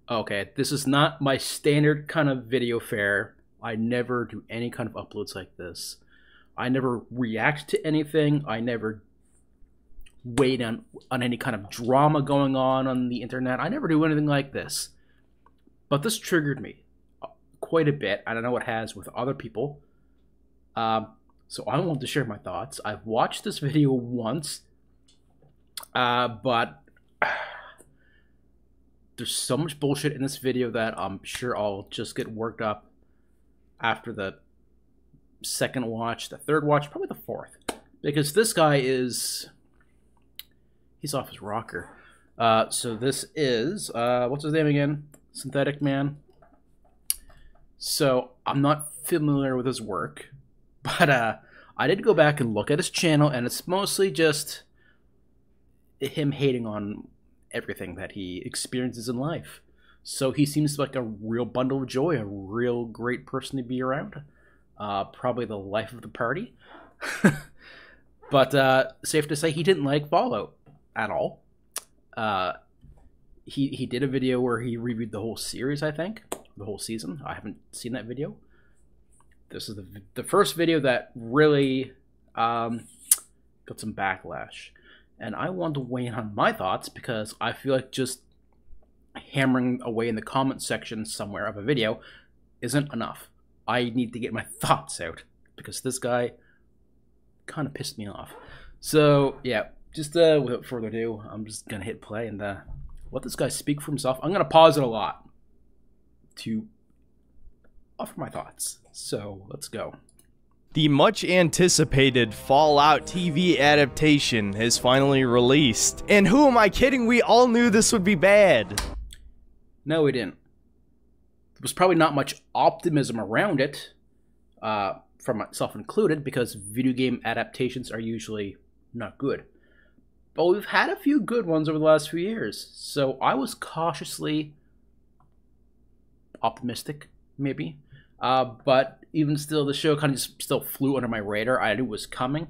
Okay, this is not my standard kind of video fare. I never do any kind of uploads like this. I never react to anything. I never wait on any kind of drama going on the internet. I never do anything like this. But this triggered me quite a bit. I don't know what it has with other people. So I wanted to share my thoughts. I've watched this video once, but there's so much bullshit in this video that I'm sure I'll just get worked up after the second watch, the third watch, probably the fourth. Because this guy is... he's off his rocker. So this is... what's his name again? Synthetic Man. So I'm not familiar with his work. But I did go back and look at his channel, and it's mostly just him hating on everything that he experiences in life. So he seems like a real bundle of joy, a real great person to be around. Probably the life of the party. But safe to say he didn't like Fallout at all. He did a video where he reviewed the whole series, I think. The whole season. I haven't seen that video. This is the first video that really got some backlash. And I want to weigh in on my thoughts because I feel like just hammering away in the comment section somewhere of a video isn't enough. I need to get my thoughts out because this guy kind of pissed me off. So, yeah, just without further ado, I'm just going to hit play and let this guy speak for himself. I'm going to pause it a lot to offer my thoughts. So, let's go. The much anticipated Fallout TV adaptation has finally released. And who am I kidding? We all knew this would be bad. No, we didn't. There was probably not much optimism around it, from myself included, because video game adaptations are usually not good. But we've had a few good ones over the last few years, so I was cautiously optimistic, maybe. But even still, the show kind of just still flew under my radar. I knew it was coming,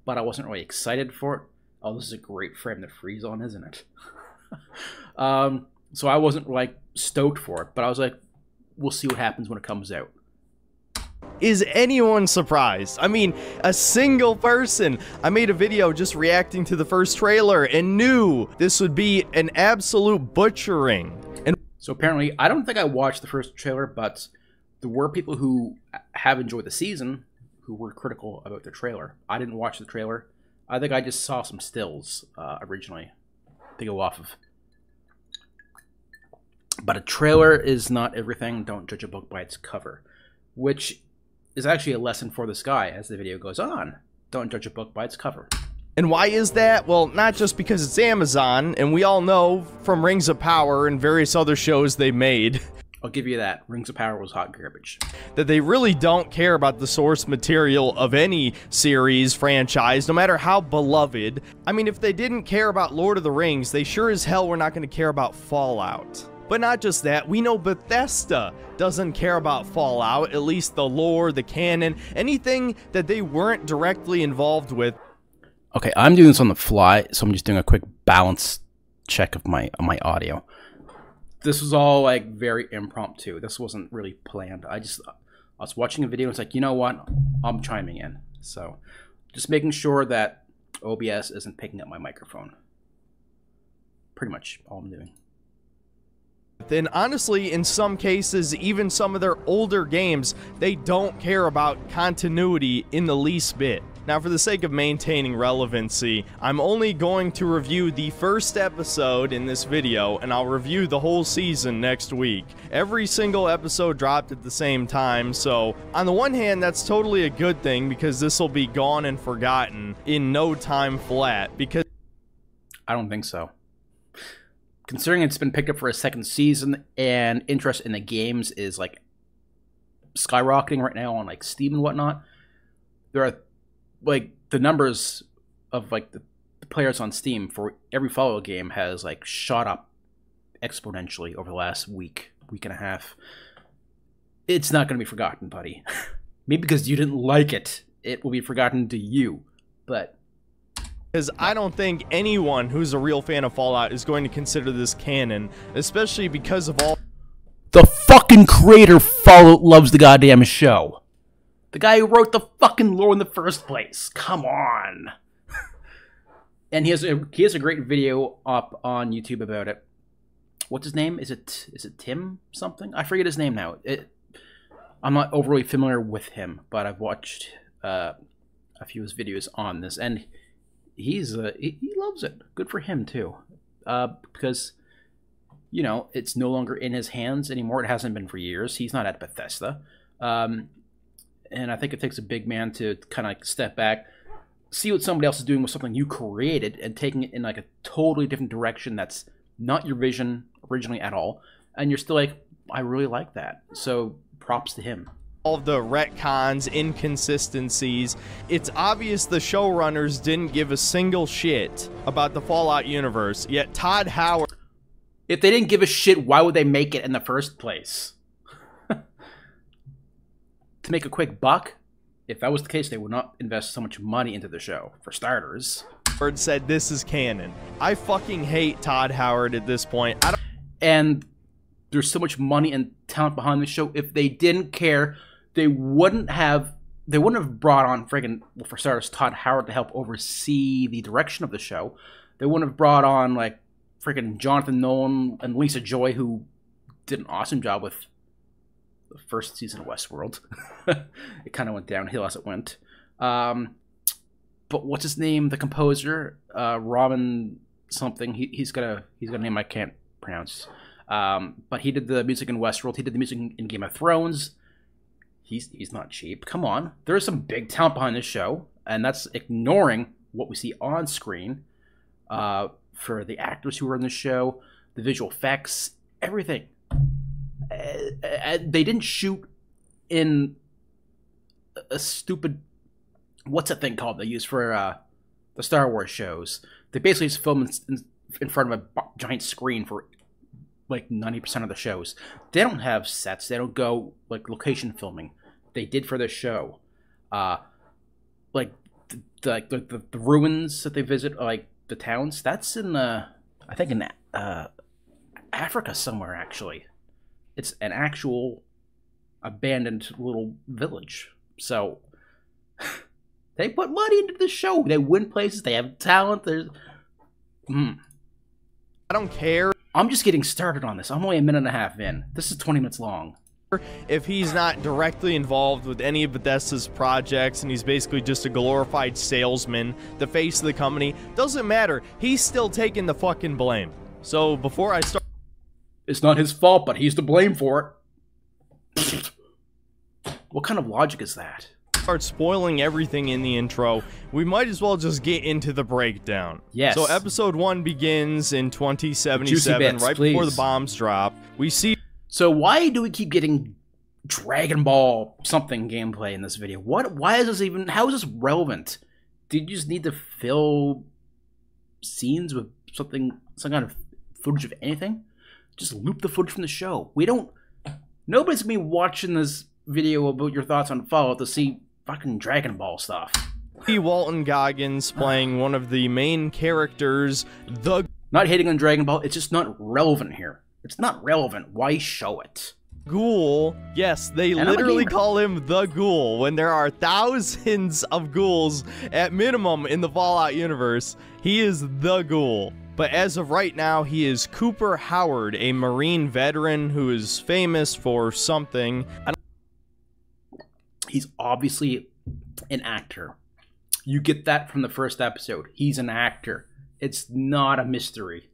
but I wasn't really excited for it. Oh, this is a great frame to freeze on, isn't it? So I wasn't, like, stoked for it, but I was like, we'll see what happens when it comes out. Is anyone surprised? I mean, a single person. I made a video just reacting to the first trailer and knew this would be an absolute butchering. And so apparently, I don't think I watched the first trailer, but there were people who have enjoyed the season who were critical about the trailer. I didn't watch the trailer. I think I just saw some stills originally to go off of. But a trailer is not everything. Don't judge a book by its cover. Which is actually a lesson for this guy as the video goes on. Don't judge a book by its cover. And why is that? Well, not just because it's Amazon, and we all know from Rings of Power and various other shows they made. I'll give you that. Rings of Power was hot garbage. That they really don't care about the source material of any series, franchise, no matter how beloved. I mean, if they didn't care about Lord of the Rings, they sure as hell were not going to care about Fallout. But not just that, we know Bethesda doesn't care about Fallout, at least the lore, the canon, anything that they weren't directly involved with. Okay, I'm doing this on the fly, so I'm just doing a quick balance check of my audio. This was all like very impromptu. This wasn't really planned. I was watching a video and it's like, you know what? I'm chiming in. So just making sure that OBS isn't picking up my microphone. Pretty much all I'm doing. And honestly, in some cases, even some of their older games, they don't care about continuity in the least bit. Now, for the sake of maintaining relevancy, I'm only going to review the first episode in this video, and I'll review the whole season next week. Every single episode dropped at the same time, so on the one hand, that's totally a good thing, because this will be gone and forgotten in no time flat, because I don't think so. Considering it's been picked up for a second season, and interest in the games is, like, skyrocketing right now on, like, Steam and whatnot, there are, like, the numbers of, like, the players on Steam for every Fallout game has, like, shot up exponentially over the last week and a half. It's not going to be forgotten, buddy. Maybe because you didn't like it, it will be forgotten to you. But Because I don't think anyone who's a real fan of Fallout is going to consider this canon, especially because of all the fucking creator of Fallout loves the goddamn show. The guy who wrote the fucking lore in the first place. Come on. And he has a great video up on YouTube about it. What's his name? Is it Tim something? I forget his name now. I'm not overly familiar with him, but I've watched a few of his videos on this, and he loves it. Good for him too, because you know it's no longer in his hands anymore. It hasn't been for years. He's not at Bethesda, and I think it takes a big man to kind of step back, see what somebody else is doing with something you created, and taking it in like a totally different direction that's not your vision originally at all, and you're still like, I really like that. So props to him. All of the retcons, inconsistencies, it's obvious the showrunners didn't give a single shit about the Fallout universe, yet Todd Howard... If they didn't give a shit, why would they make it in the first place? To make a quick buck? If that was the case, they would not invest so much money into the show, for starters. Howard said this is canon. I fucking hate Todd Howard at this point. And there's so much money and talent behind the show. If they didn't care, they wouldn't have brought on friggin', well, for starters, Todd Howard to help oversee the direction of the show. They wouldn't have brought on like friggin' Jonathan Nolan and Lisa Joy, who did an awesome job with the first season of Westworld. It kind of went downhill as it went. But what's his name? The composer, Robin something. He's got a name I can't pronounce. But he did the music in Westworld. He did the music in Game of Thrones. He's not cheap. Come on. There's some big talent behind this show, and that's ignoring what we see on screen for the actors who are in the show, the visual effects, everything. They didn't shoot in a stupid... What's that thing called they use for the Star Wars shows? They basically just film in front of a giant screen for like 90% of the shows. They don't have sets. They don't go like location filming. They did for this show. Like the ruins that they visit, like the towns. That's in I think in Africa somewhere actually. It's an actual abandoned little village. So they put money into the show. They win places. They have talent. There's I don't care. I'm just getting started on this. I'm only a minute and a half in. This is 20 minutes long. If he's not directly involved with any of Bethesda's projects and he's basically just a glorified salesman, the face of the company, doesn't matter. He's still taking the fucking blame. So before I start... It's not his fault, but he's to blame for it. What kind of logic is that? Start spoiling everything in the intro, we might as well just get into the breakdown. Yes. So episode 1 begins in 2077, bits, right please. before the bombs drop. We see... So why do we keep getting Dragon Ball something gameplay in this video? Why is this even... How is this relevant? Did you just need to fill scenes with some kind of footage of anything? Just loop the footage from the show. Nobody's gonna be watching this video about your thoughts on Fallout to see fucking Dragon Ball stuff. Walton Goggins playing one of the main characters, Not hating on Dragon Ball, it's just not relevant here. It's not relevant. Why show it? Ghoul. Yes, they literally call him the Ghoul when there are thousands of ghouls at minimum in the Fallout universe. He is the Ghoul. But as of right now, he is Cooper Howard, a Marine veteran who is famous for something. He's obviously an actor. You get that from the first episode. He's an actor. It's not a mystery.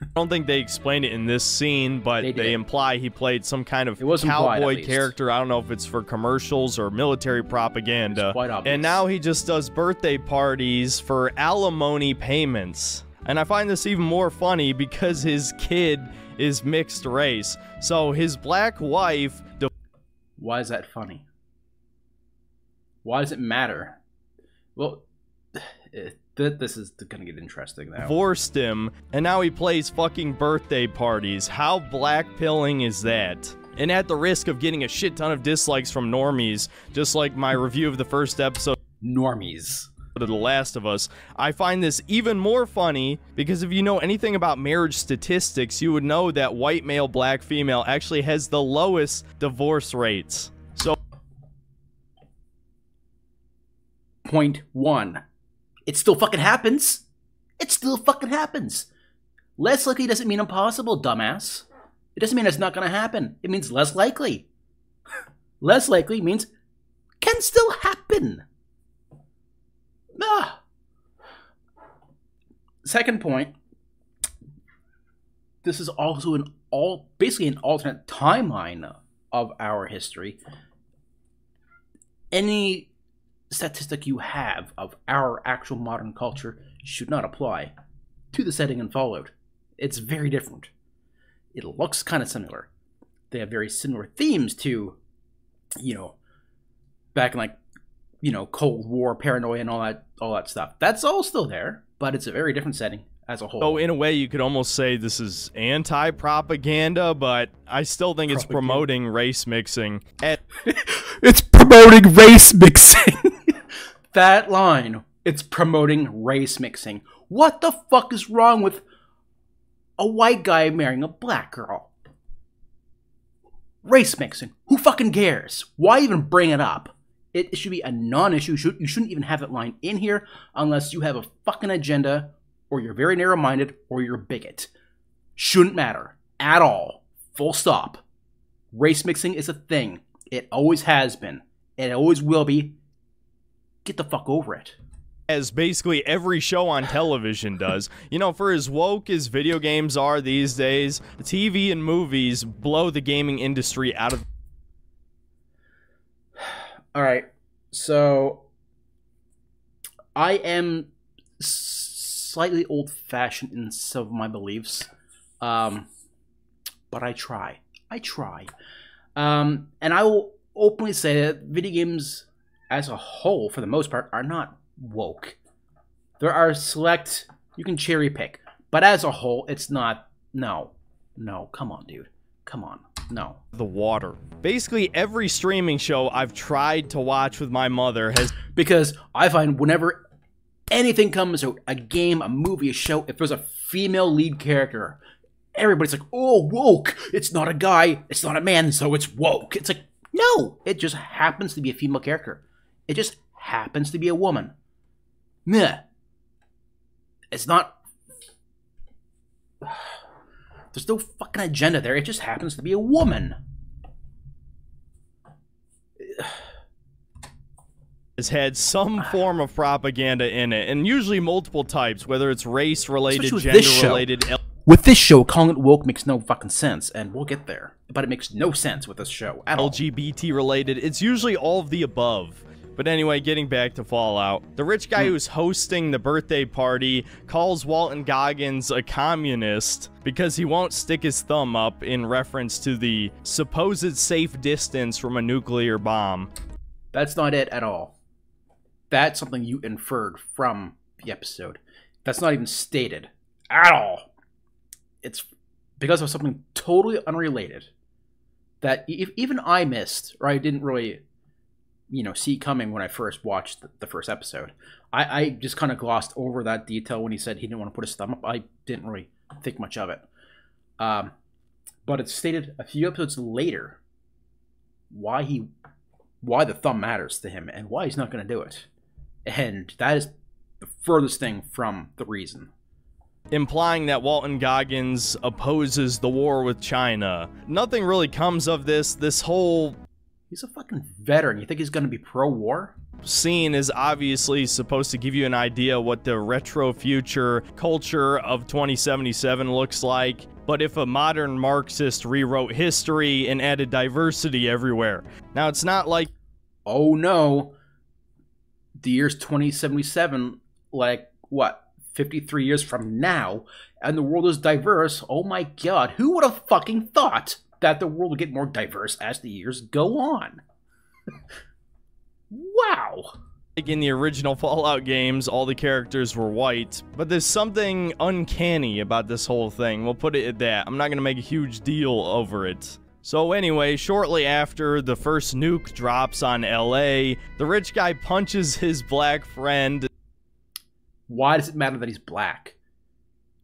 I don't think they explained it in this scene, but they imply he played some kind of cowboy character. I don't know if it's for commercials or military propaganda. It's quite obvious. And now he just does birthday parties for alimony payments. And I find this even more funny because his kid is mixed race. So his black wife... Why is that funny? Why does it matter? Well, this is gonna get interesting now. Divorced him, and now he plays fucking birthday parties. How blackpilling is that? And at the risk of getting a shit ton of dislikes from normies, just like my review of the first episode... Normies. of The Last of Us. I find this even more funny because if you know anything about marriage statistics, you would know that white male, black female actually has the lowest divorce rates. So, point 1. It still fucking happens. It still fucking happens. Less likely doesn't mean impossible, dumbass. It doesn't mean it's not going to happen. It means less likely. Less likely means can still happen. Ah. Second point. This is also basically an alternate timeline of our history. Any statistic you have of our actual modern culture should not apply to the setting and followed. It's very different. It looks kind of similar. They have very similar themes to, back in Cold War, paranoia, and all that stuff. That's all still there, but it's a very different setting as a whole. So in a way, you could almost say this is anti-propaganda, but I still think it's promoting race mixing. It's promoting race mixing. That line. It's promoting race mixing. What the fuck is wrong with a white guy marrying a black girl? Race mixing. Who fucking cares? Why even bring it up? It should be a non-issue. You shouldn't even have that line in here unless you have a fucking agenda, or you're very narrow-minded, or you're a bigot. Shouldn't matter. At all. Full stop. Race mixing is a thing. It always has been. It always will be. Get the fuck over it. As basically every show on television does. For as woke as video games are these days, TV and movies blow the gaming industry out of... Alright, so I am slightly old-fashioned in some of my beliefs, but I try. And I will openly say that video games as a whole, for the most part, are not woke. There are select, you can cherry pick, but as a whole, it's not. No, come on, dude. Come on, no. The water. Basically, every streaming show I've tried to watch with my mother has... Because I find whenever anything comes out, a game, a movie, a show, if there's a female lead character, everybody's like, oh, woke. It's not a guy, it's not a man, so it's woke. It's like, no, it just happens to be a female character. It just happens to be a woman. Meh. It's not... There's no fucking agenda there. It just happens to be a woman. Has had some form of propaganda in it, and usually multiple types, whether it's race-related, gender-related... With this show, calling it woke makes no fucking sense, and we'll get there. But it makes no sense with this show at all. LGBT-related. It's usually all of the above. But anyway, getting back to Fallout. The rich guy who's hosting the birthday party calls Walton Goggins a communist because he won't stick his thumb up in reference to the supposed safe distance from a nuclear bomb. That's not it at all. That's something you inferred from the episode. That's not even stated at all. It's because of something totally unrelated that even I missed, or I didn't really... see coming when I first watched the first episode. I just kind of glossed over that detail when he said he didn't want to put his thumb up. I didn't really think much of it. But it's stated a few episodes later why the thumb matters to him and why he's not going to do it. And that is the furthest thing from the reason. Implying that Walton Goggins opposes the war with China. Nothing really comes of this whole... He's a fucking veteran. You think he's going to be pro-war? Scene is obviously supposed to give you an idea what the retro future culture of 2077 looks like, but if a modern Marxist rewrote history and added diversity everywhere. Now, it's not like... Oh no. The year's 2077, like, what, 53 years from now, and the world is diverse. Oh my god, who would have fucking thought that the world will get more diverse as the years go on? Wow. Like in the original Fallout games, all the characters were white, but there's something uncanny about this whole thing. We'll put it at that. I'm not going to make a huge deal over it. So anyway, shortly after the first nuke drops on LA, the rich guy punches his black friend. Why does it matter that he's black?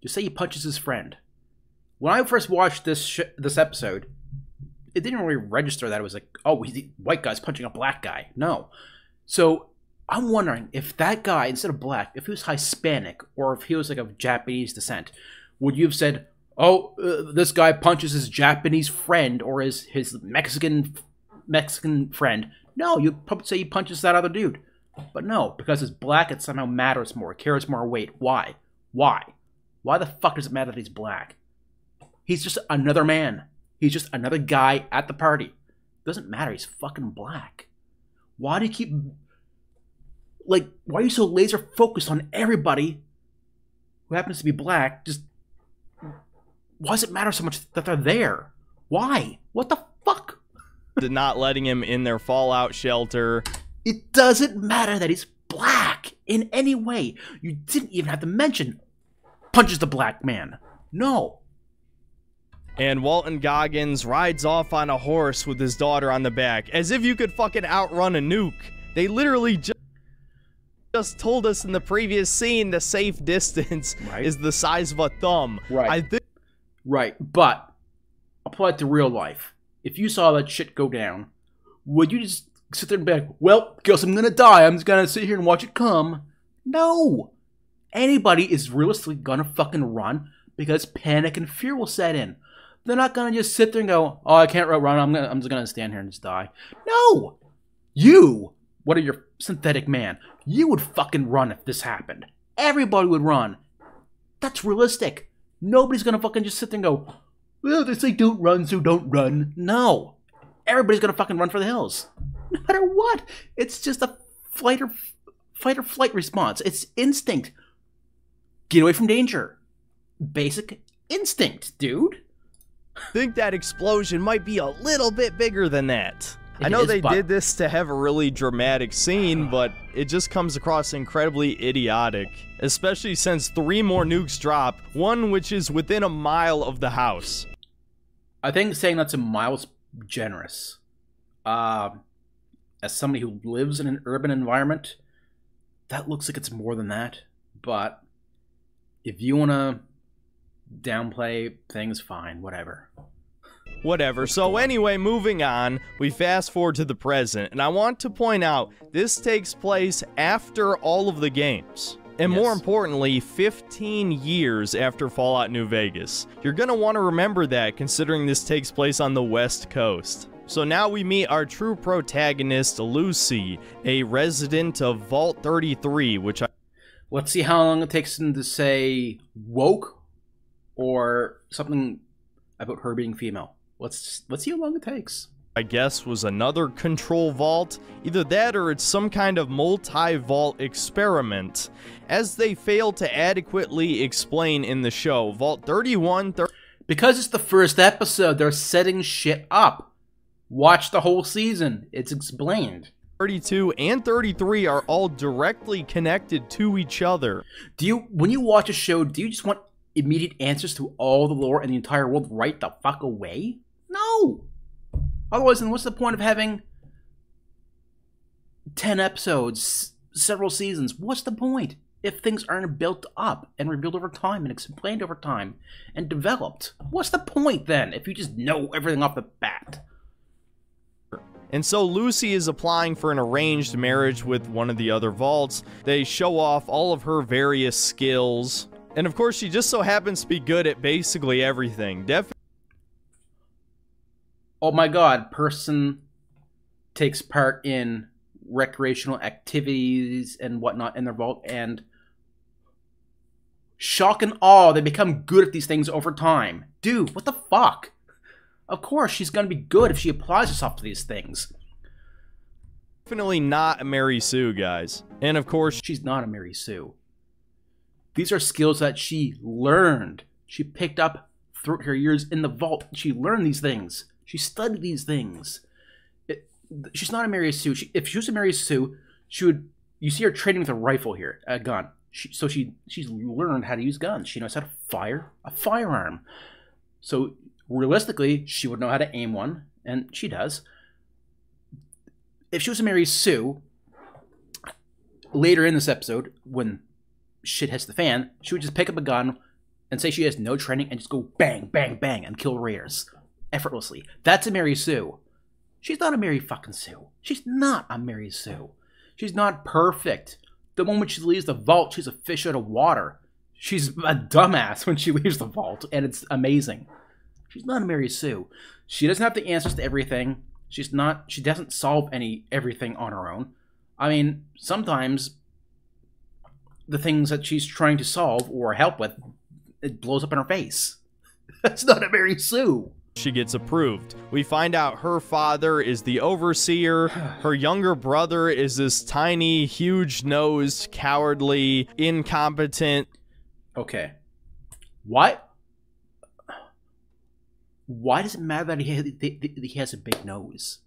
Just say he punches his friend. When I first watched this episode, it didn't really register that it was like, oh, the white guy's punching a black guy. No. So I'm wondering if that guy, instead of black, if he was Hispanic or if he was like of Japanese descent, would you have said, oh, this guy punches his Japanese friend or his Mexican friend? No, you'd probably say he punches that other dude. But no, because it's black, it somehow matters more, carries more weight. Why? Why? Why the fuck does it matter that he's black? He's just another man. He's just another guy at the party. It doesn't matter, he's fucking black. Why do you keep... Like, why are you so laser focused on everybody who happens to be black? Just... Why does it matter so much that they're there? Why? What the fuck? Not letting him in their fallout shelter. It doesn't matter that he's black in any way. You didn't even have to mention punches the black man. No. And Walton Goggins rides off on a horse with his daughter on the back, as if you could fucking outrun a nuke. They literally just told us in the previous scene the safe distance is the size of a thumb. Right. Right, but apply it to real life. If you saw that shit go down, would you just sit there and be like, well, guess I'm gonna die. I'm just gonna sit here and watch it come? No. Anybody is realistically gonna fucking run because panic and fear will set in. They're not gonna just sit there and go, oh, I can't run. I'm just gonna stand here and just die. No. You, what are you, synthetic man? You would fucking run if this happened. Everybody would run. That's realistic. Nobody's gonna fucking just sit there and go, well, they say don't run, so don't run. No. Everybody's gonna fucking run for the hills. No matter what. It's just a fight or flight response. It's instinct. Get away from danger. Basic instinct, dude. I think that explosion might be a little bit bigger than that. I know they did this to have a really dramatic scene, but it just comes across incredibly idiotic. Especially since 3 more nukes drop, one which is within a mile of the house. I think saying that's a mile is generous. As somebody who lives in an urban environment, that looks like it's more than that. But if you want to downplay things, fine, whatever. Whatever. So anyway, moving on, we fast forward to the present, and I want to point out, this takes place after all of the games. And more importantly, 15 years after Fallout New Vegas. You're gonna want to remember that, considering this takes place on the West Coast. So now we meet our true protagonist, Lucy, a resident of Vault 33, which Let's see how long it takes him to say woke or something about her being female. Let's see how long it takes. I guess was another control vault. Either that or it's some kind of multi-vault experiment, as they fail to adequately explain in the show. Vault 31... Because it's the first episode, they're setting shit up. Watch the whole season. It's explained. 32 and 33 are all directly connected to each other. When you watch a show, do you just want immediate answers to all the lore in the entire world right the fuck away? No! Otherwise, then what's the point of having 10 episodes, several seasons? What's the point if things aren't built up and revealed over time and explained over time and developed? What's the point then if you just know everything off the bat? And so Lucy is applying for an arranged marriage with one of the other vaults. They show off all of her various skills. And of course, she just so happens to be good at basically everything. Oh my god, person takes part in recreational activities and whatnot in their vault, and shock and awe, they become good at these things over time. Dude, what the fuck? Of course, she's gonna be good if she applies herself to these things. Definitely not a Mary Sue, guys. And of course, she's not a Mary Sue. These are skills that she learned. She picked up throughout her years in the vault. She learned these things. She studied these things. She's not a Mary Sue. If she was a Mary Sue, she would... You see her training with a rifle here, a gun. She's learned how to use guns. She knows how to fire a firearm. So realistically, she would know how to aim one, and she does. If she was a Mary Sue, later in this episode, when shit hits the fan, she would just pick up a gun and say she has no training and just go bang, bang, bang and kill raiders effortlessly. That's a Mary Sue. She's not a Mary fucking Sue. She's not a Mary Sue. She's not perfect. The moment she leaves the vault, she's a fish out of water. She's a dumbass when she leaves the vault, and it's amazing. She's not a Mary Sue. She doesn't have the answers to everything. She doesn't solve everything on her own. I mean, sometimes the things that she's trying to solve or help with, it blows up in her face. That's not a Mary Sue. She gets approved. We find out her father is the overseer. Her younger brother is this tiny, huge-nosed, cowardly, incompetent. Okay. Why does it matter that he has a big nose?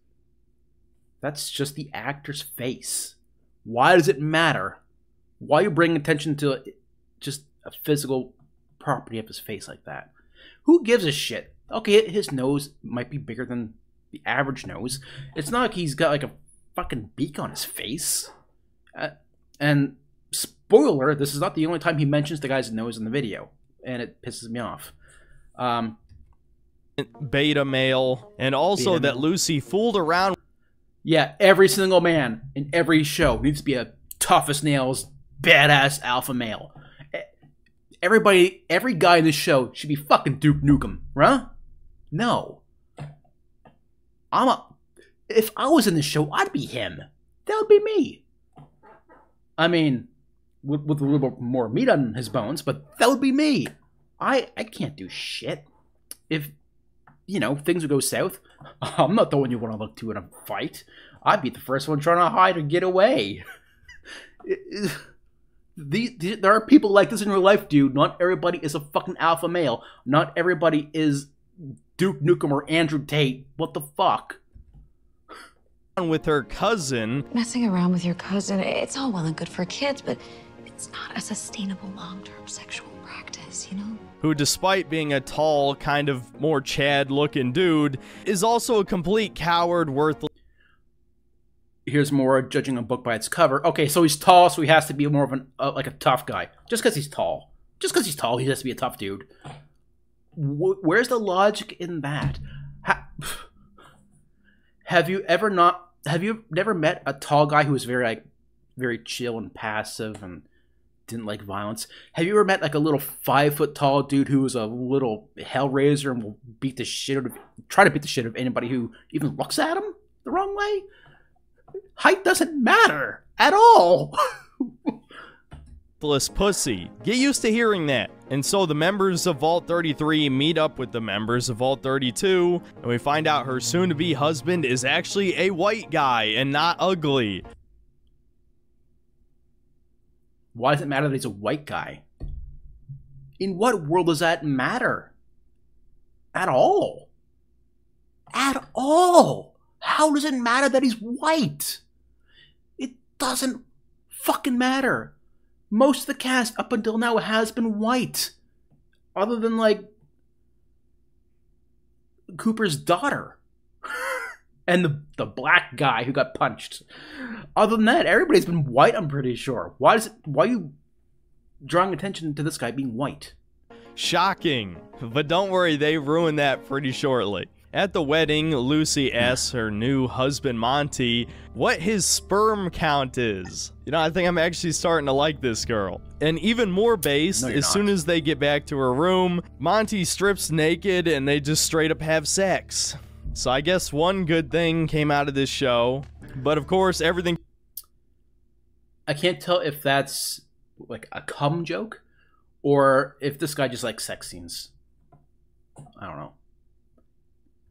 That's just the actor's face. Why does it matter? Why are you bringing attention to just a physical property of his face like that? Who gives a shit? Okay, his nose might be bigger than the average nose. It's not like he's got like a fucking beak on his face. And spoiler, this is not the only time he mentions the guy's nose in the video. And it pisses me off. Beta male. And also that Lucy fooled around. Yeah, every single man in every show needs to be a tough as nails, badass alpha male. Every guy in this show should be fucking Duke Nukem, huh? No. If I was in the show, I'd be him. That would be me. I mean, with a little bit more meat on his bones, but that would be me. I can't do shit. If, you know, things would go south, I'm not the one you want to look to in a fight. I'd be the first one trying to hide or get away. There are people like this in real life, dude. Not everybody is a fucking alpha male. Not everybody is Duke Nukem or Andrew Tate. What the fuck? With her cousin. Messing around with your cousin, it's all well and good for kids, but it's not a sustainable long-term sexual practice, you know? Who, despite being a tall, kind of more Chad-looking dude, is also a complete coward, worthless. Here's more judging a book by its cover. Okay, so he's tall, so he has to be more of like a tough guy. Just because he's tall. Just because he's tall, he has to be a tough dude. Where's the logic in that? Have you never met a tall guy who was very chill and passive and didn't like violence? Have you ever met like a little 5 foot tall dude who was a little hellraiser and will try to beat the shit out of anybody who even looks at him the wrong way? Height doesn't matter at all. Pussy. Get used to hearing that. And so the members of Vault 33 meet up with the members of Vault 32, and we find out her soon-to-be husband is actually a white guy and not ugly. Why does it matter that he's a white guy? In what world does that matter? At all. At all. How does it matter that he's white? It doesn't fucking matter. Most of the cast up until now has been white. Other than, like, Cooper's daughter. And the black guy who got punched. Other than that, everybody's been white, I'm pretty sure. Why are you drawing attention to this guy being white? Shocking. But don't worry, they ruined that pretty shortly. At the wedding, Lucy asks her new husband, Monty, what his sperm count is. You know, I think I'm actually starting to like this girl. And even more based, as soon as they get back to her room, Monty strips naked and they just straight up have sex. So I guess one good thing came out of this show. But of course, everything... I can't tell if that's like a cum joke or if this guy just likes sex scenes. I don't know.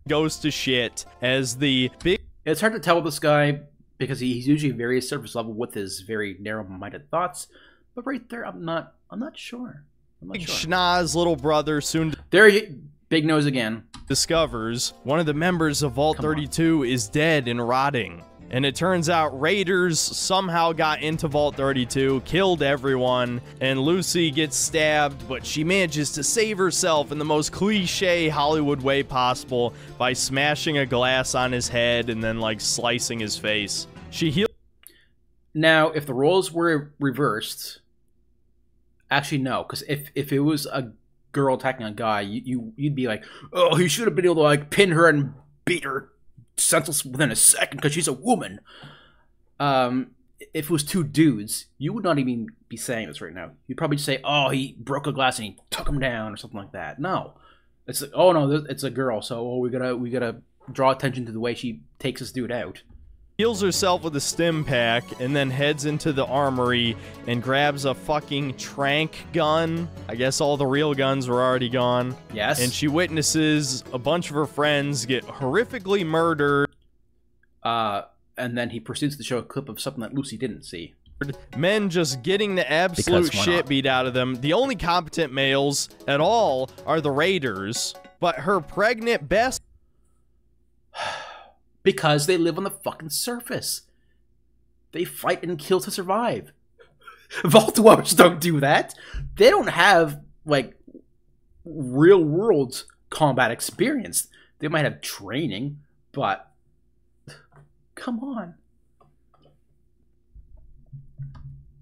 Goes to shit as the big... It's hard to tell with this guy because he's usually very surface level with his very narrow-minded thoughts. But right there, I'm not sure. Schnoz little brother soon... There you... Big nose again. Discovers one of the members of Vault 32 is dead and rotting. And it turns out raiders somehow got into Vault 32, killed everyone, and Lucy gets stabbed, but she manages to save herself in the most cliche Hollywood way possible by smashing a glass on his head and then, like, slicing his face. She heals. Now, if the roles were reversed, Actually, no, because if it was a girl attacking a guy, you'd be like, oh, he should have been able to like pin her and beat her senseless within a second because she's a woman. If it was two dudes, you would not even be saying this right now. You'd probably just say, oh, he broke a glass and he took him down or something like that. No, it's like, oh no, it's a girl, so we gotta draw attention to the way she takes this dude out. Heals herself with a stim pack and then heads into the armory and grabs a fucking trank gun. I guess all the real guns were already gone. Yes. And she witnesses a bunch of her friends get horrifically murdered. And then he proceeds to show a clip of something that Lucy didn't see. Men just getting the absolute shit beat out of them. The only competent males at all are the raiders, but her pregnant best... Because they live on the fucking surface. They fight and kill to survive. Vault dwellers don't do that. They don't have, like, real-world combat experience. They might have training, but... Come on.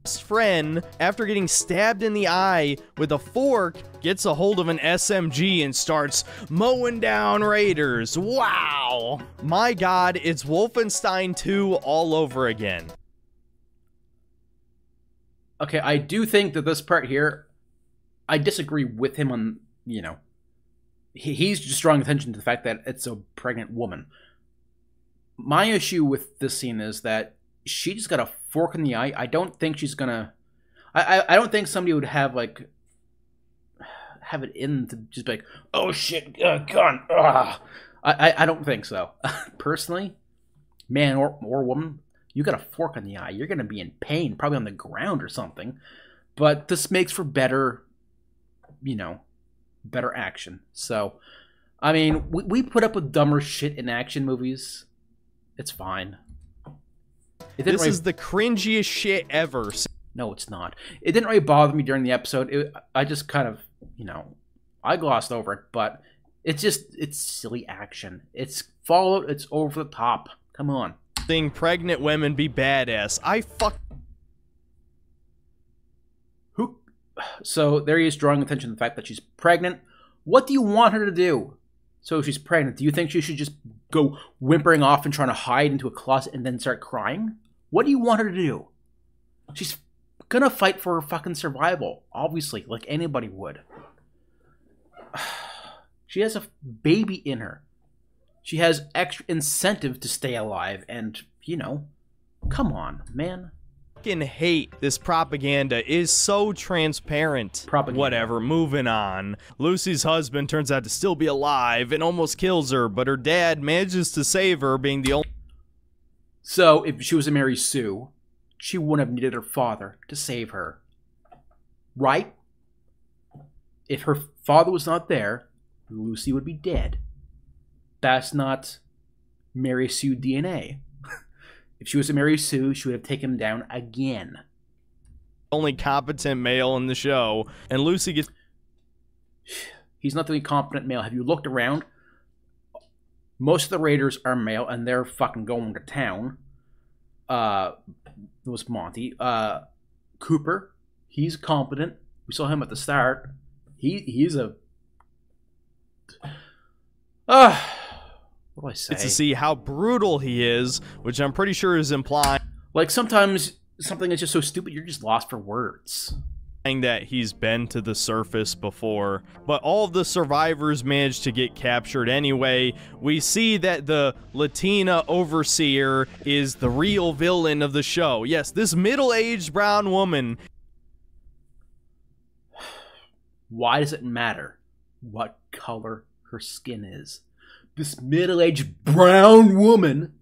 Best friend, after getting stabbed in the eye with a fork, gets a hold of an SMG and starts mowing down raiders. Wow! My god, it's Wolfenstein 2 all over again. Okay, I do think that this part here, I disagree with him on, you know, he's just drawing attention to the fact that it's a pregnant woman. My issue with this scene is that she just got a fork in the eye. I don't think she's gonna... I don't think somebody would have, like... Have it in to just be like, oh shit, gun. I don't think so. Personally, man or woman, you got a fork in the eye. You're gonna be in pain, probably on the ground or something. But this makes for better, you know, better action. So, I mean, we put up with dumber shit in action movies. It's fine. This is the cringiest shit ever. No, it's not. It didn't really bother me during the episode. I just kind of, you know, I glossed over it, but it's silly action. It's Fallout. It's over the top. Come on. Seeing pregnant women be badass. So there he is drawing attention to the fact that she's pregnant. What do you want her to do? So if she's pregnant, do you think she should just go whimpering off and trying to hide into a closet and then start crying? What do you want her to do? She's gonna fight for her fucking survival, obviously, like anybody would. She has a baby in her. She has extra incentive to stay alive, and, you know, come on, man. Fucking hate this propaganda is so transparent. Whatever, moving on. Lucy's husband turns out to still be alive and almost kills her, but her dad manages to save her, being the only... So, if she was a Mary Sue, she wouldn't have needed her father to save her. Right? If her father was not there, Lucy would be dead. That's not Mary Sue DNA. If she was a Mary Sue, she would have taken him down again. Only competent male in the show, and Lucy gets... He's not the only competent male. Have you looked around? Most of the raiders are male, and they're fucking going to town. It was Monty. Cooper, he's competent. We saw him at the start. He's a... What do I say? To see how brutal he is, which I'm pretty sure is implying... Like, sometimes something is just so stupid, you're just lost for words. That he's been to the surface before, but all of the survivors managed to get captured anyway. We see that the Latina overseer is the real villain of the show. Yes, this middle-aged brown woman. Why does it matter what color her skin is? This middle-aged brown woman...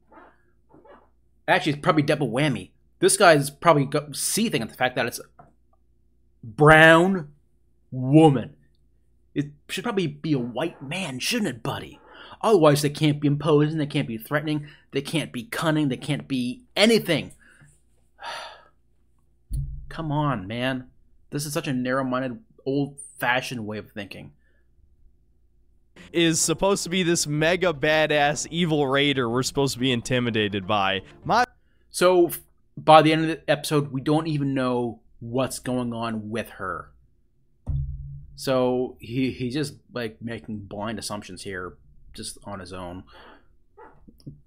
Actually, it's probably double whammy. This guy's probably seething at the fact that it's brown woman. It should probably be a white man, shouldn't it, buddy? Otherwise, they can't be imposing, they can't be threatening, they can't be cunning, they can't be anything. Come on, man. This is such a narrow-minded, old-fashioned way of thinking. Is supposed to be this mega badass evil raider we're supposed to be intimidated by. So, by the end of the episode, we don't even know what's going on with her. So he's just like making blind assumptions here, just on his own.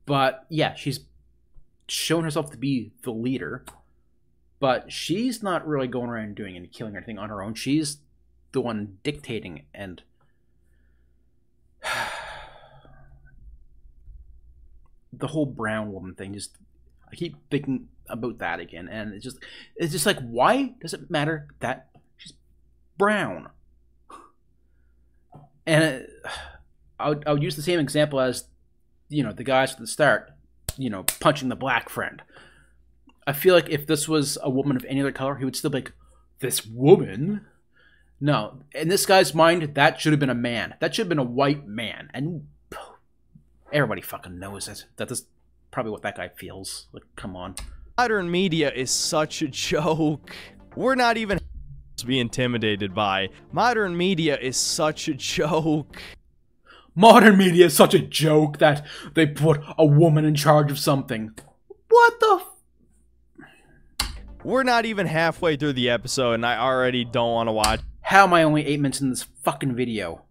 But yeah, she's shown herself to be the leader, but she's not really going around and doing any killing or anything on her own. She's the one dictating, and the whole brown woman thing, just I keep thinking about that again, and it's just like, why does it matter that she's brown? And I would use the same example as, you know, the guys at the start, you know, punching the black friend. I feel like if this was a woman of any other color, he would still be like, this woman? No. In this guy's mind, that should have been a man. That should have been a white man. And everybody fucking knows it. That is probably what that guy feels. Like, come on. Modern media is such a joke. We're not even to be intimidated by. Modern media is such a joke. Modern media is such a joke that they put a woman in charge of something. What the We're not even halfway through the episode and I already don't want to watch. How am I only 8 minutes in this fucking video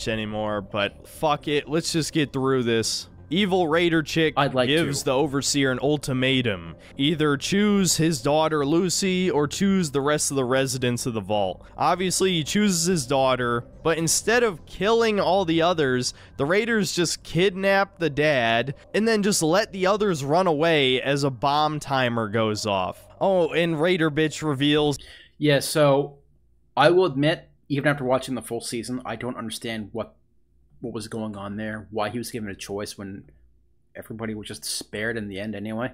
Anymore, but fuck it, let's just get through this. Evil Raider chick gives the Overseer an ultimatum. Either choose his daughter Lucy or choose the rest of the residents of the vault. Obviously he chooses his daughter, but instead of killing all the others, the Raiders just kidnap the dad and then just let the others run away as a bomb timer goes off. Oh, and Raider bitch reveals... Yeah, so I will admit, even after watching the full season, I don't understand what was going on there, why he was given a choice when everybody was just spared in the end anyway.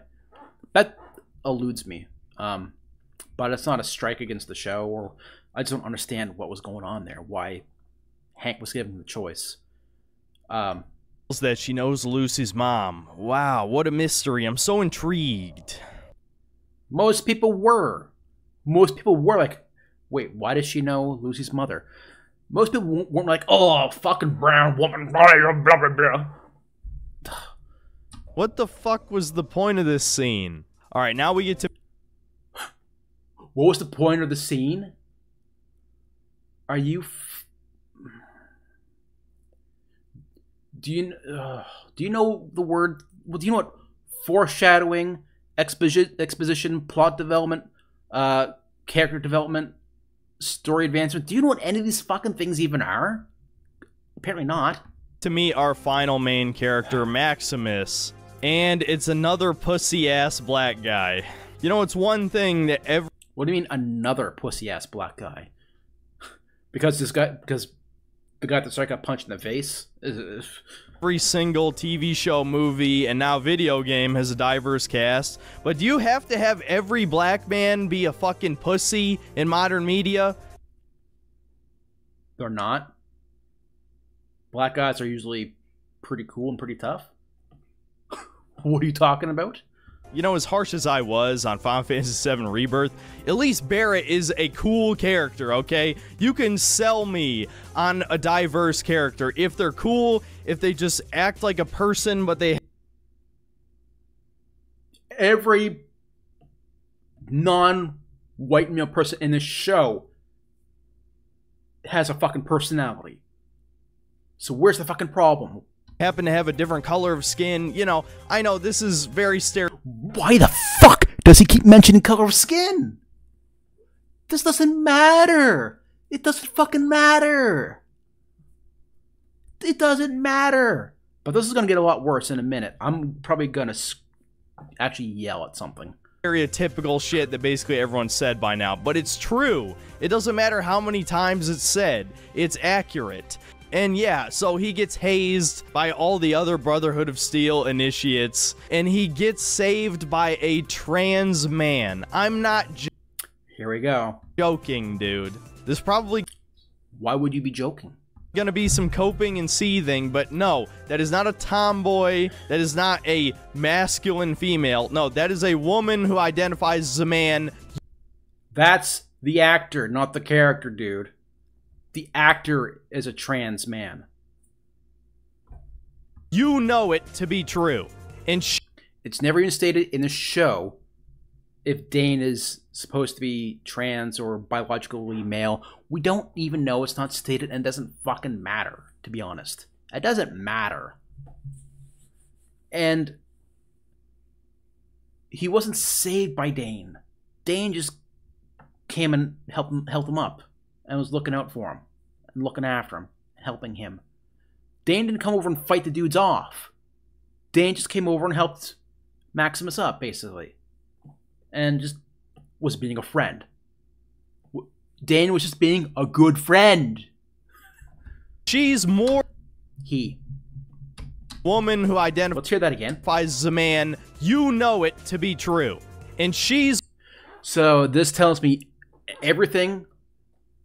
That eludes me. But it's not a strike against the show, or I just don't understand what was going on there, why Hank was given the choice. That she knows Lucy's mom. Wow, what a mystery. I'm so intrigued. Most people were. Most people were like, wait, why does she know Lucy's mother? Most people weren't like, oh, fucking brown woman, blah, blah, blah, blah. What the fuck was the point of this scene? Alright, now we get to... What was the point of the scene? Are you... Do you know the word... Well, do you know what foreshadowing, exposition, plot development, character development, story advancement, do you know what any of these fucking things even are? Apparently not. To meet our final main character, Maximus. And it's another pussy-ass black guy. You know, it's one thing that every... What do you mean, another pussy-ass black guy? Because the guy that got punched in the face? Every single TV show, movie, and now video game has a diverse cast. But do you have to have every black man be a fucking pussy in modern media? They're not. Black guys are usually pretty cool and pretty tough. What are you talking about? You know, as harsh as I was on Final Fantasy VII Rebirth, at least Barrett is a cool character, okay? You can sell me on a diverse character. If they're cool, if they just act like a person, but they... Every non-white male person in this show has a fucking personality. So where's the fucking problem? Happen to have a different color of skin. You know, I know this is very Why the fuck does he keep mentioning color of skin? This doesn't matter. It doesn't fucking matter. It doesn't matter. But this is going to get a lot worse in a minute. I'm probably going to actually yell at something. Stereotypical shit that basically everyone said by now. But it's true. It doesn't matter how many times it's said. It's accurate. And yeah, so he gets hazed by all the other Brotherhood of Steel initiates, and he gets saved by a trans man. I'm not Here we go. Joking, dude. There's probably... Why would you be joking? Gonna be some coping and seething, but no, that is not a tomboy. That is not a masculine female. No, that is a woman who identifies as a man. That's the actor, not the character, dude. The actor is a trans man. You know it to be true. And it's never even stated in the show. if Dane is supposed to be trans or biologically male. We don't even know. It's not stated, and it doesn't fucking matter, to be honest. It doesn't matter. And he wasn't saved by Dane. Dane just came and helped him up and was looking out for him and looking after him, helping him. Dane didn't come over and fight the dudes off. Dane just came over and helped Maximus up, basically. And just was being a friend. Dane was just being a good friend. She's more... He. Woman who Let's hear that again. identifies as a man, you know it to be true. And she's... So this tells me everything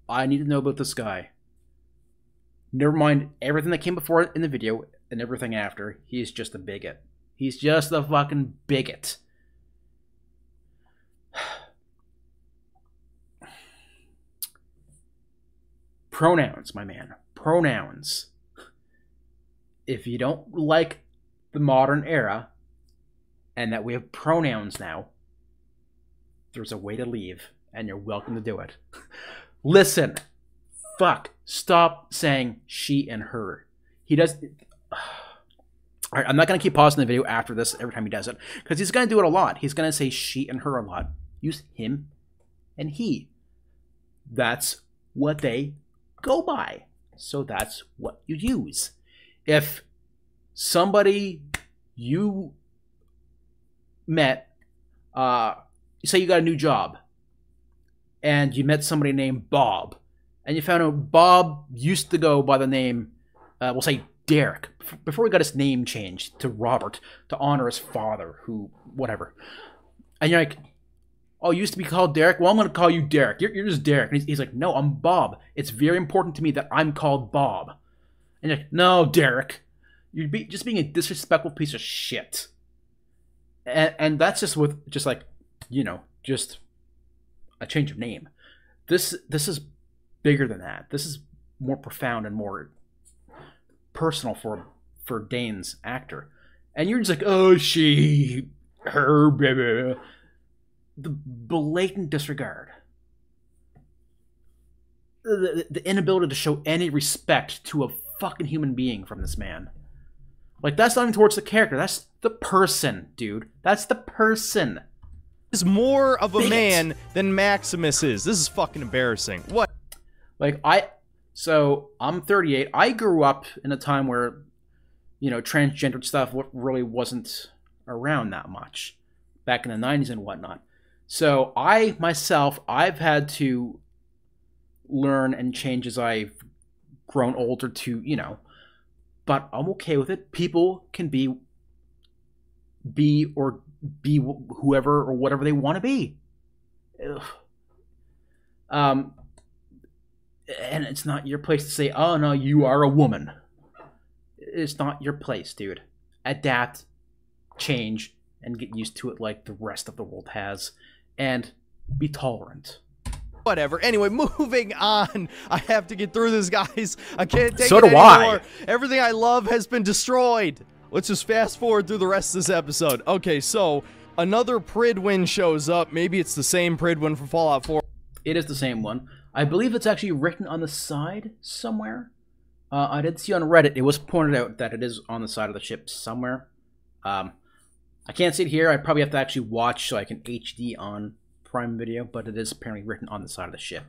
I need to know about this guy. Never mind everything that came before in the video and everything after. He's just a bigot. He's just a fucking bigot. Pronouns, my man. Pronouns. If you don't like the modern era and that we have pronouns now, there's a way to leave, and you're welcome to do it. Listen. Fuck. Stop saying she and her. He does... Alright, I'm not going to keep pausing the video after this every time he does it, because he's going to do it a lot. He's going to say she and her a lot. Use him and he. That's what they go by. So that's what you use. If somebody you met, say you got a new job, and you met somebody named Bob, and you found out Bob used to go by the name, we'll say Derek, before he got his name changed to Robert to honor his father, who, whatever. And you're like, oh, you used to be called Derek? Well, I'm going to call you Derek. You're just Derek. And he's like, no, I'm Bob. It's very important to me that I'm called Bob. And you're like, no, Derek. You're just being a disrespectful piece of shit. And that's just with, just like, you know, just a change of name. This is bigger than that. This is more profound and more personal for Dane's actor. And you're just like, oh, she, her, baby. The blatant disregard. The inability to show any respect to a fucking human being from this man. Like, that's not even towards the character. That's the person, dude. That's the person. Is more of a man than Maximus is. This is fucking embarrassing. What? Like, so, I'm 38. I grew up in a time where, you know, transgendered stuff really wasn't around that much. Back in the 90s and whatnot. So, I've had to learn and change as I've grown older to, you know, but I'm okay with it. People can be whoever or whatever they want to be. And it's not your place to say, oh no, you are a woman. It's not your place, dude. Adapt, change, and get used to it like the rest of the world has. And be tolerant. Whatever. Anyway, moving on. I have to get through this, guys. I can't take So it do anymore. I. Everything I love has been destroyed. Let's just fast forward through the rest of this episode. Okay, so another Pridwin shows up. Maybe it's the same Pridwin from Fallout 4. It is the same one. I believe it's actually written on the side somewhere. I did see on Reddit, it was pointed out that it is on the side of the ship somewhere. I can't see it here. I probably have to actually watch like an HD on Prime Video, but it is apparently written on the side of the ship.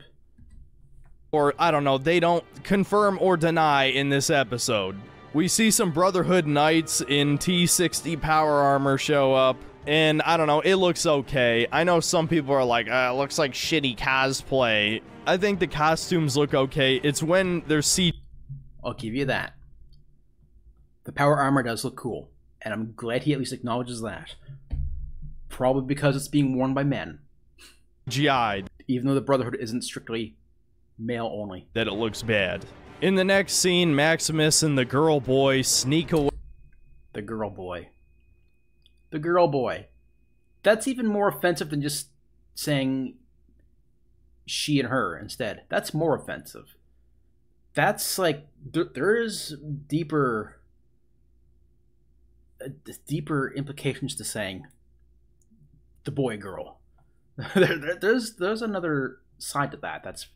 Or, I don't know, they don't confirm or deny in this episode. We see some Brotherhood Knights in T60 power armor show up, and I don't know, it looks okay. I know some people are like, it looks like shitty cosplay. I think the costumes look okay. It's when they're I'll give you that. The power armor does look cool, and I'm glad he at least acknowledges that. Probably because it's being worn by men. CGI'd. Even though the Brotherhood isn't strictly male only. That it looks bad. In the next scene, Maximus and the girl boy sneak away. The girl boy. The girl boy. That's even more offensive than just saying she and her instead. That's more offensive. That's like, there is deeper implications to saying the boy girl. There's another side to that that's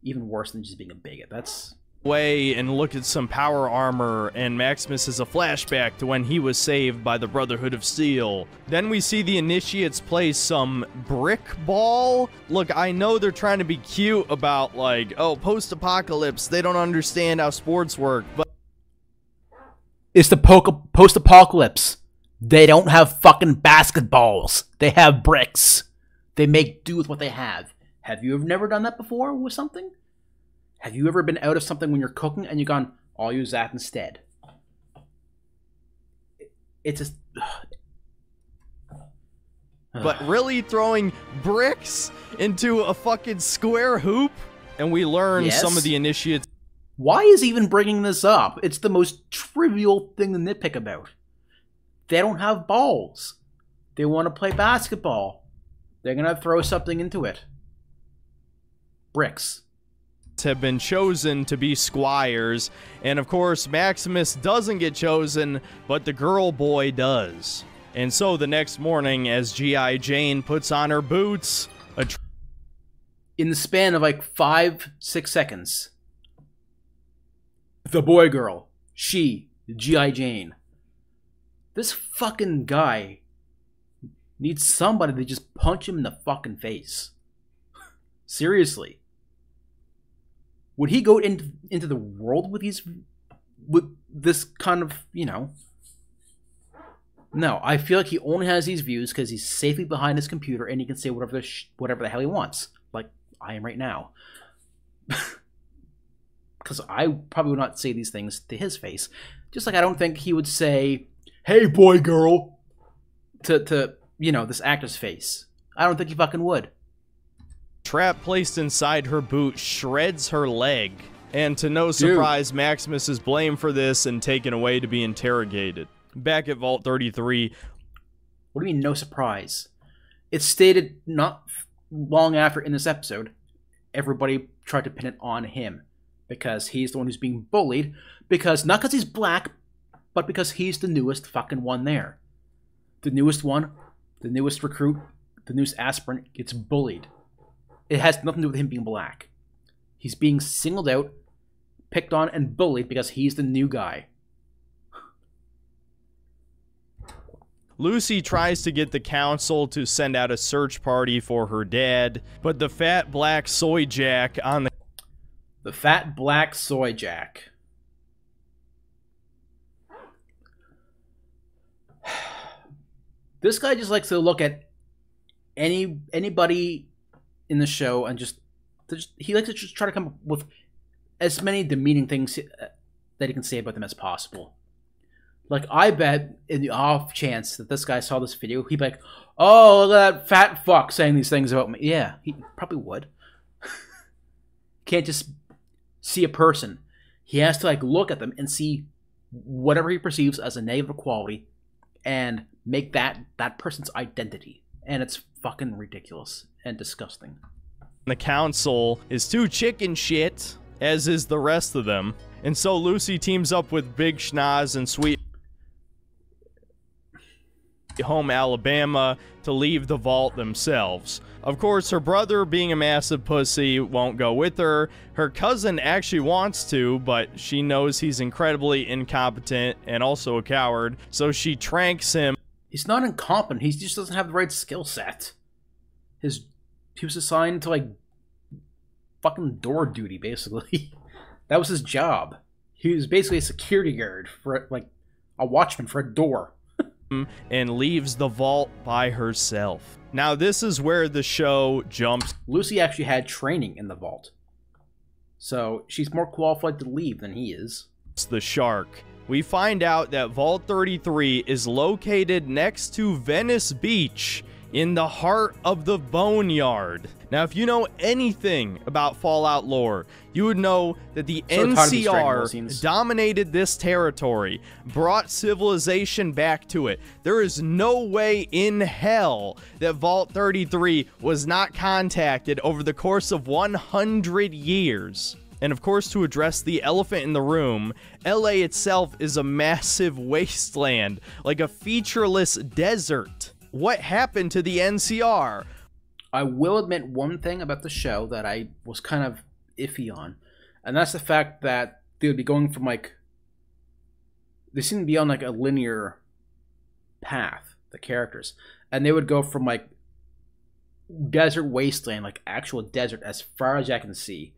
even worse than just being a bigot. That's way and look at some power armor, and Maximus has a flashback to when he was saved by the Brotherhood of Steel. Then we see the initiates play some brick ball. Look, I know they're trying to be cute about, like, oh, post-apocalypse, they don't understand how sports work, but it's the post-apocalypse. They don't have fucking basketballs. They have bricks. They make do with what they have. Have you ever never done that before with something? Have you ever been out of something when you're cooking and you've gone, I'll use that instead? It's just... but really throwing bricks into a fucking square hoop? And we learn some of the initiates. Why is he even bringing this up? It's the most trivial thing to nitpick about. They don't have balls. They want to play basketball. They're going to throw something into it. Bricks. Have been chosen to be squires, and of course Maximus doesn't get chosen, but the girl boy does. And so the next morning, as G.I. Jane puts on her boots, in the span of like 5-6 seconds, the boy girl, she, G.I. Jane, this fucking guy needs somebody to just punch him in the fucking face. Seriously. Would he go into the world with this kind of, you know? No, I feel like he only has these views because he's safely behind his computer and he can say whatever the hell he wants, like I am right now. Because I probably would not say these things to his face, just like I don't think he would say, "Hey, boy, girl," to you know, this actor's face. I don't think he fucking would. Trap placed inside her boot shreds her leg, and to no surprise, Maximus is blamed for this and taken away to be interrogated. Back at Vault 33. What do you mean, no surprise? It's stated not long after in this episode, everybody tried to pin it on him because he's the one who's being bullied, not because he's black, but because he's the newest fucking one there. The newest one, the newest recruit, the newest aspirant gets bullied. It has nothing to do with him being black. He's being singled out, picked on, and bullied because he's the new guy. Lucy tries to get the council to send out a search party for her dad, but the fat black soy jack on the... The fat black soy jack. This guy just likes to look at anybody in the show and he likes to just try to come up with as many demeaning things that he can say about them as possible. Like, I bet in the off chance that this guy saw this video, he'd be like, "Oh, look at that fat fuck saying these things about me." Yeah, he probably would. Can't just see a person. He has to, like, look at them and see whatever he perceives as a negative quality and make that person's identity. And it's fucking ridiculous and disgusting. The council is too chicken shit, as is the rest of them. And so Lucy teams up with Big Schnoz and Sweet Home Alabama to leave the vault themselves. Of course, her brother, being a massive pussy, won't go with her. Her cousin actually wants to, but she knows he's incredibly incompetent and also a coward, so she tranks him. He's not incompetent, he just doesn't have the right skill set. He was assigned to, like, fucking door duty, basically. That was his job. He was basically a security guard for, like, a watchman for a door. And leaves the vault by herself. Now this is where the show jumps. Lucy actually had training in the vault, so she's more qualified to leave than he is. It's the shark. We find out that Vault 33 is located next to Venice Beach, in the heart of the Boneyard. Now, if you know anything about Fallout lore, you would know that the NCR dominated this territory, brought civilization back to it. There is no way in hell that Vault 33 was not contacted over the course of 100 years. And of course, to address the elephant in the room, LA itself is a massive wasteland, like a featureless desert. What happened to the NCR? I will admit one thing about the show that I was kind of iffy on, and that's the fact that they would be going from like, they seem to be on like a linear path, the characters, and they would go from like desert wasteland, like actual desert, as far as I can see,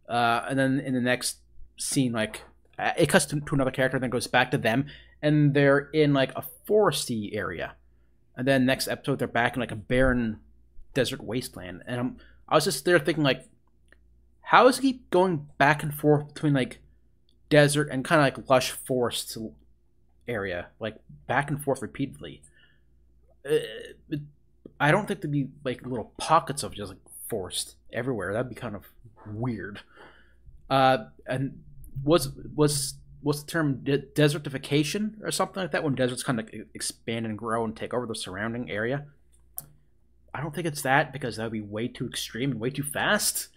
and then in the next scene, like it cuts to another character, and then goes back to them, and they're in like a foresty area, and then next episode they're back in like a barren desert wasteland, and I was just there thinking like, how is he going back and forth between like desert and kind of like lush forest area, like back and forth repeatedly? I don't think there'd be like little pockets of just like forest everywhere. That'd be kind of weird. And what's the term, desertification or something like that, when deserts kind of expand and grow and take over the surrounding area? I don't think it's that, because that would be way too extreme and way too fast.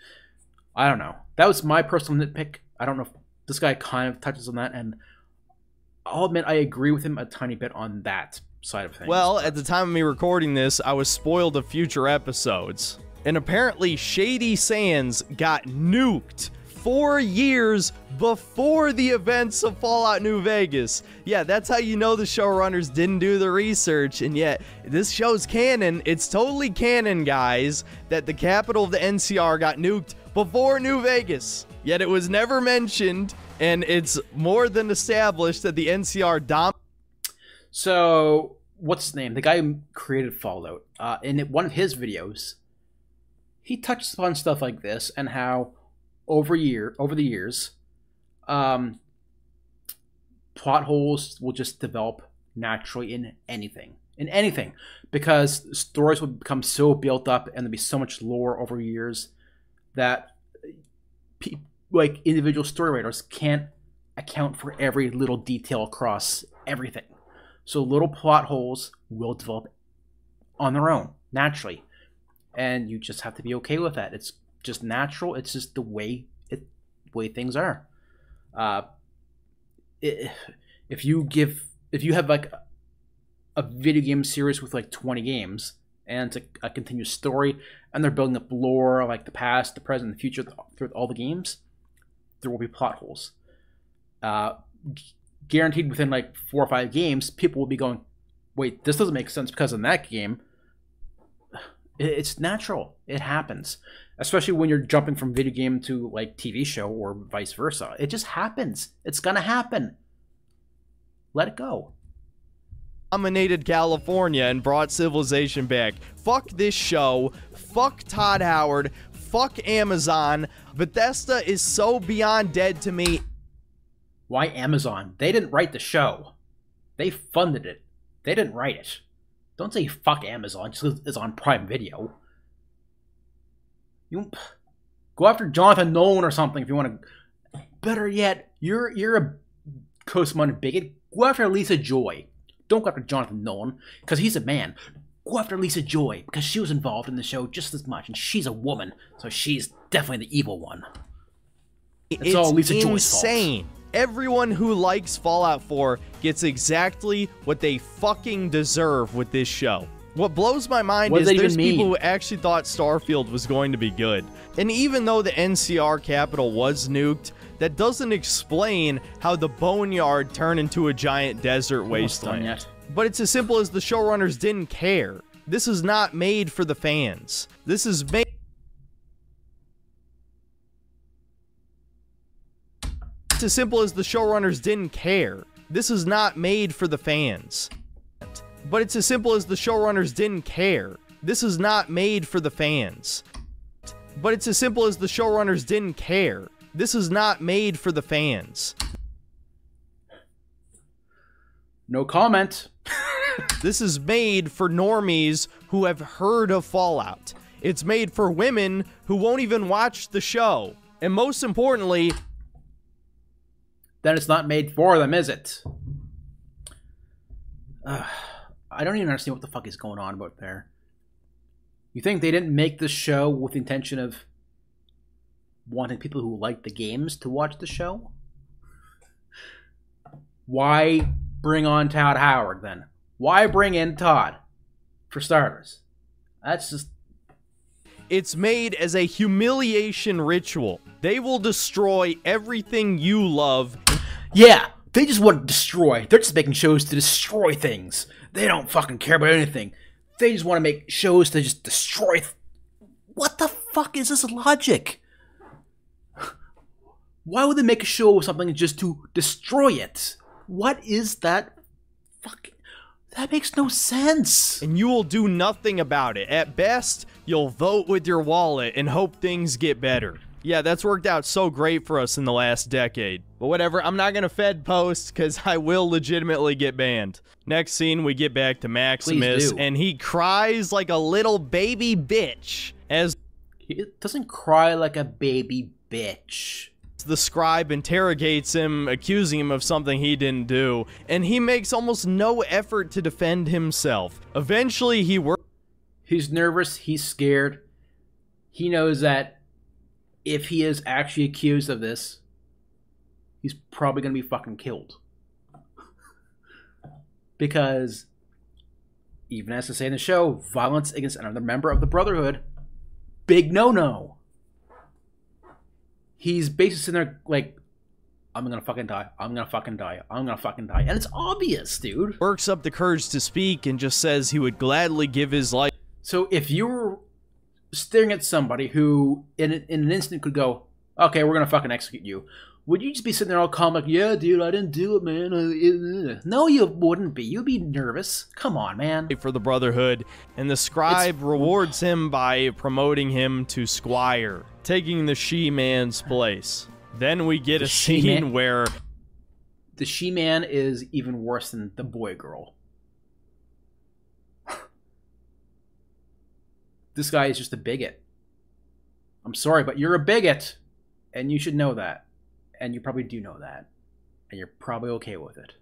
I don't know. That was my personal nitpick. I don't know if this guy kind of touches on that, and I'll admit I agree with him a tiny bit on that side of things. Well, at the time of me recording this, I was spoiled of future episodes. And apparently Shady Sands got nuked 4 years before the events of Fallout New Vegas. Yeah, that's how you know the showrunners didn't do the research, and yet this show's canon. It's totally canon, guys, that the capital of the NCR got nuked before New Vegas. Yet it was never mentioned, and it's more than established that the NCR So, what's his name? The guy who created Fallout. In one of his videos, he touches upon stuff like this, and how over the years, plot holes will just develop naturally in anything. Because stories will become so built up, and there'll be so much lore over years that like individual story writers can't account for every little detail across everything. So little plot holes will develop on their own, naturally. And you just have to be okay with that. It's just natural. It's just the way things are. If you have like a video game series with like 20 games, and it's a continuous story, and they're building up lore, like the past, the present, and the future through all the games, there will be plot holes. Guaranteed within like 4 or 5 games, people will be going, wait, this doesn't make sense because in that game. It's natural. It happens. Especially when you're jumping from video game to like TV show or vice versa. It just happens. It's gonna happen. Let it go. Dominated California and brought civilization back. Fuck this show. Fuck Todd Howard. Fuck Amazon. Bethesda is so beyond dead to me. Why Amazon? They didn't write the show. They funded it. They didn't write it. Don't say fuck Amazon just because it's on Prime Video. You go after Jonathan Nolan or something if you want to. Better yet, you're a close-minded bigot. Go after Lisa Joy. Don't go after Jonathan Nolan because he's a man. Go after Lisa Joy because she was involved in the show just as much, and she's a woman, so she's definitely the evil one. It's all Lisa Joy's fault. Insane. Everyone who likes Fallout 4 gets exactly what they fucking deserve with this show. What blows my mind is there's people who actually thought Starfield was going to be good. And even though the NCR capital was nuked, that doesn't explain how the Boneyard turned into a giant desert wasteland. But it's as simple as the showrunners didn't care. This is not made for the fans. This is made... It's as simple as the showrunners didn't care. This is not made for the fans. But it's as simple as the showrunners didn't care. This is not made for the fans. But it's as simple as the showrunners didn't care. This is not made for the fans. No comment. This is made for normies who have heard of Fallout. It's made for women who won't even watch the show. And most importantly... Then it's not made for them, is it? I don't even understand what the fuck is going on about there. You think they didn't make this show with the intention of wanting people who like the games to watch the show? Why bring on Todd Howard then? Why bring in Todd? For starters. That's just... It's made as a humiliation ritual. They will destroy everything you love. Yeah, they just want to destroy. They're just making shows to destroy things. They don't fucking care about anything. They just want to make shows to just destroy. What the fuck is this logic? Why would they make a show with something just to destroy it? What is that fucking... That makes no sense. And you will do nothing about it. At best, you'll vote with your wallet and hope things get better. Yeah, that's worked out so great for us in the last decade. But whatever, I'm not gonna Fed post because I will legitimately get banned. Next scene, we get back to Maximus, and he cries like a little baby bitch as he doesn't cry like a baby bitch. The scribe interrogates him, accusing him of something he didn't do, and he makes almost no effort to defend himself. Eventually, he's nervous, he's scared. He knows that if he is actually accused of this, he's probably going to be fucking killed. Because, even as they say in the show, violence against another member of the Brotherhood, big no-no. He's basically sitting there like, I'm gonna fucking die. I'm gonna fucking die. I'm gonna fucking die. And it's obvious, dude. Works up the courage to speak and just says he would gladly give his life. So if you were staring at somebody who, in an instant, could go, okay, we're gonna fucking execute you, would you just be sitting there all calm like, yeah, dude, I didn't do it, man. No, you wouldn't be. You'd be nervous. Come on, man. For the Brotherhood, and the scribe rewards him by promoting him to squire, taking the she-man's place. Then we get a scene where the she-man is even worse than the boy-girl. This guy is just a bigot. I'm sorry, but you're a bigot, and you should know that. And you probably do know that. And you're probably okay with it.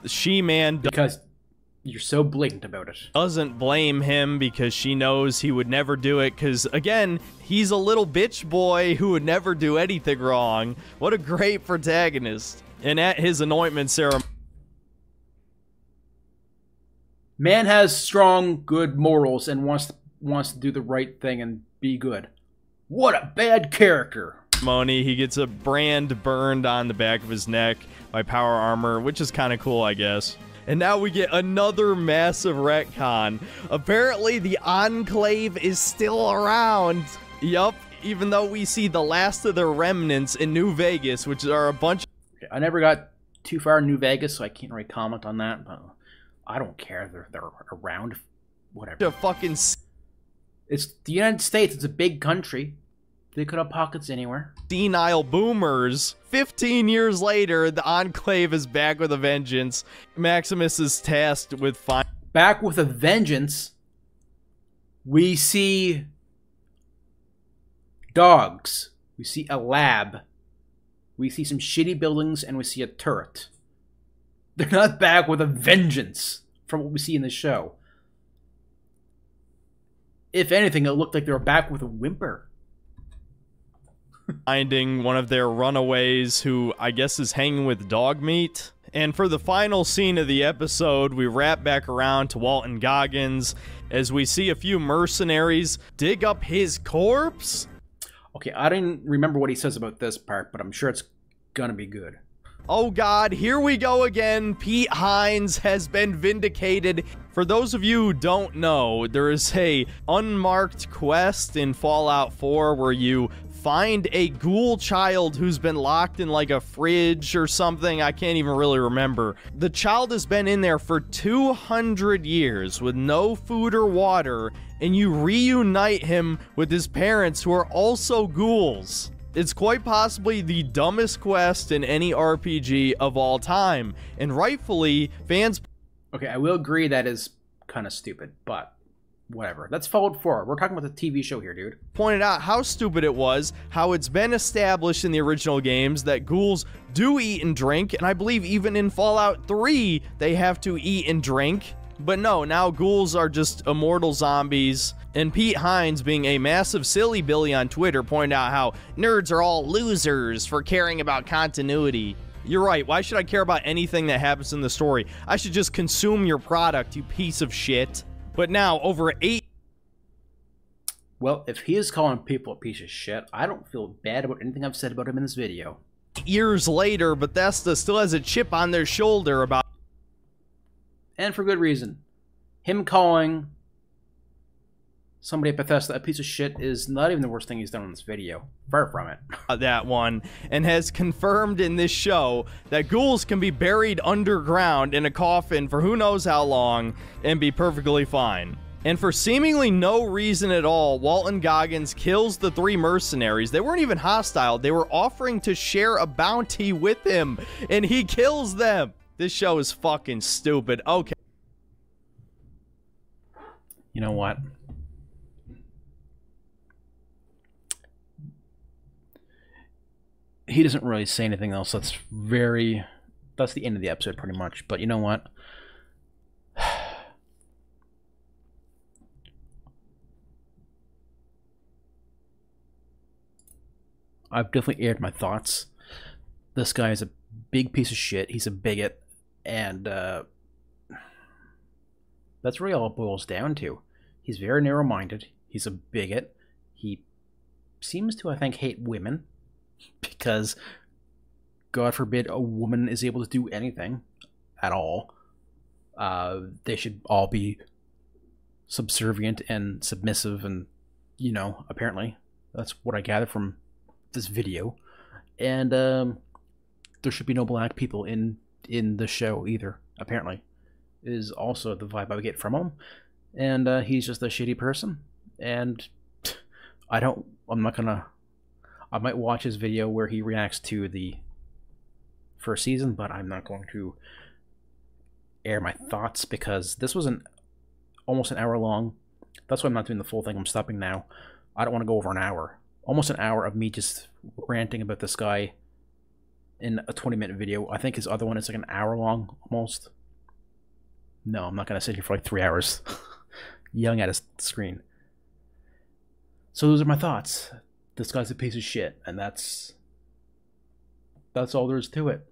The she-man... Because you're so blatant about it. Doesn't blame him because she knows he would never do it because, again, he's a little bitch boy who would never do anything wrong. What a great protagonist. And at his anointment ceremony... Man has strong, good morals and wants to do the right thing and be good. What a bad character. He gets a brand burned on the back of his neck by power armor, which is kind of cool, I guess. And now we get another massive retcon. Apparently, the Enclave is still around. Yup, even though we see the last of their remnants in New Vegas, which are a bunch of... I never got too far in New Vegas, so I can't really comment on that, but I don't care. They're around. Whatever. Fucking... It's the United States. It's a big country. They could have pockets anywhere. Senile boomers. 15 years later, the Enclave is back with a vengeance. Maximus is tasked with back with a vengeance. We see dogs. We see a lab. We see some shitty buildings, and we see a turret. They're not back with a vengeance from what we see in the show. If anything, it looked like they were back with a whimper. Finding one of their runaways who I guess is hanging with dog meat. And for the final scene of the episode, we wrap back around to Walton Goggins as we see a few mercenaries dig up his corpse. Okay, I didn't remember what he says about this part, but I'm sure it's gonna be good. Oh god, here we go again. Pete Hines has been vindicated. For those of you who don't know, there is a unmarked quest in Fallout 4 where you find a ghoul child who's been locked in like a fridge or something. I can't even really remember. The child has been in there for 200 years with no food or water, and you reunite him with his parents who are also ghouls. It's quite possibly the dumbest quest in any RPG of all time, and rightfully, fans... Okay, I will agree that is kind of stupid, but whatever. That's Fallout 4. We're talking about the TV show here, dude. Pointed out how stupid it was, how it's been established in the original games that ghouls do eat and drink, and I believe even in Fallout 3, they have to eat and drink. But no, now ghouls are just immortal zombies. And Pete Hines, being a massive silly Billy on Twitter, pointed out how nerds are all losers for caring about continuity. You're right, why should I care about anything that happens in the story? I should just consume your product, you piece of shit. But now, over Well, if he is calling people a piece of shit, I don't feel bad about anything I've said about him in this video. Years later, Bethesda still has a chip on their shoulder about... And for good reason. Him calling somebody at Bethesda a piece of shit is not even the worst thing he's done in this video. Far from it. That one, and has confirmed in this show that ghouls can be buried underground in a coffin for who knows how long and be perfectly fine. And for seemingly no reason at all, Walton Goggins kills the 3 mercenaries. They weren't even hostile. They were offering to share a bounty with him, and he kills them. This show is fucking stupid. Okay. You know what? He doesn't really say anything else. That's the end of the episode pretty much. But you know what? I've definitely aired my thoughts. This guy is a big piece of shit. He's a bigot. And that's really all it boils down to. He's very narrow-minded. He's a bigot. He seems to, I think, hate women. Because, God forbid, a woman is able to do anything at all. They should all be subservient and submissive and, you know, apparently. That's what I gather from this video. And there should be no black people in the show either, apparently, is also the vibe I get from him. And he's just a shitty person. And I might watch his video where he reacts to the first season, but I'm not going to air my thoughts because this was almost an hour long. That's why I'm not doing the full thing. I'm stopping now. I don't want to go over an hour. Almost an hour of me just ranting about this guy in a 20-minute video. I think his other one is like an hour long, almost. No, I'm not going to sit here for like 3 hours yelling at his screen. So those are my thoughts. This guy's a piece of shit, and that's all there is to it.